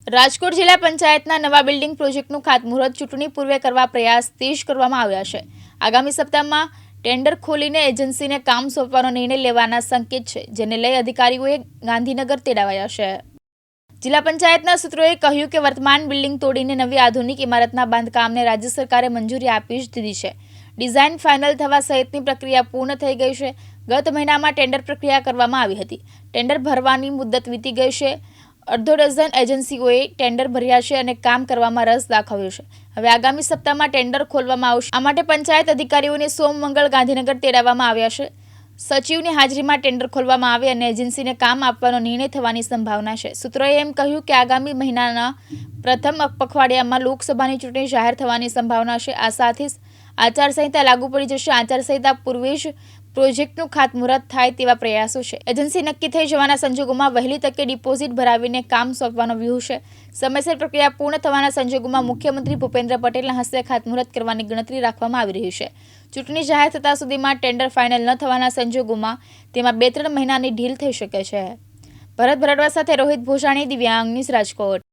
રાજકોટ જિલ્લા પંચાયતના નવા બિલ્ડિંગ પ્રોજેક્ટનું ખાતમુહૂર્ત ચૂંટણી પૂર્વે કરવા પ્રયાસ તેજ કરવામાં આવ્યા છે। આગામી સપ્તાહમાં ટેન્ડર ખોલીને એજન્સીને કામ સોંપવાનો નિર્ણય લેવાના સંકેત છે, જેને લઈ અધિકારીઓએ ગાંધીનગર તેડાવ્યા છે। જિલ્લા પંચાયતના સૂત્રોએ કહ્યું કે વર્તમાન બિલ્ડિંગ તોડીને નવી આધુનિક ઇમારતના બાંધકામને રાજ્ય સરકારે મંજૂરી આપી જ દીધી છે। ડિઝાઇન ફાઇનલ થવા સહિતની પ્રક્રિયા પૂર્ણ થઈ ગઈ છે। ગત મહિનામાં ટેન્ડર પ્રક્રિયા કરવામાં આવી હતી। ટેન્ડર ભરવાની મુદત વીતી ગઈ છે। અડધો ડઝન એજન્સીઓએ ટેન્ડર ભર્યા છે અને કામ કરવામાં રસ દાખવ્યો છે। હવે આગામી સપ્તાહમાં ટેન્ડર ખોલવામાં આવશે। આ માટે પંચાયત અધિકારીઓને સોમ-મંગળ ગાંધીનગર તેડાવવામાં આવ્યા છે। સચિવની હાજરીમાં ટેન્ડર ખોલવામાં આવે અને એજન્સીને કામ આપવાનો નિર્ણય થવાની સંભાવના છે। સૂત્રોએ એમ કહ્યું કે આગામી મહિનાના પ્રથમ પખવાડિયામાં લોકસભાની ચૂંટણી જાહેર થવાની સંભાવના છે। આ સાથે જ આચારસંહિતા લાગુ પડી જશે। આચારસંહિતા પૂર્વે જ પ્રોજેક્ટનું ખાતમુહૂર્ત થાય તેવા પ્રયાસો છે। એજન્સી નક્કી થઈ જવાના સંજોગોમાં વહેલી તકે ડિપોઝિટ ભરાવીને કામ સોંપવાનો વ્યૂહ છે। સમયસર પ્રક્રિયા પૂર્ણ થવાના સંજોગોમાં મુખ્યમંત્રી ભૂપેન્દ્ર પટેલના હસ્તે ખાતમુહૂર્ત કરવાની ગણતરી રાખવામાં આવી રહી છે। ચૂંટણી જાહેર થતા સુધીમાં ટેન્ડર ફાઇનલ ન થવાના સંજોગોમાં તેમાં 2-3 મહિનાની ઢીલ થઈ શકે છે। ભરત ભરડવા સાથે રોહિત ભોજાણી, દિવ્યાંગ ન્યૂઝ, રાજકોટ।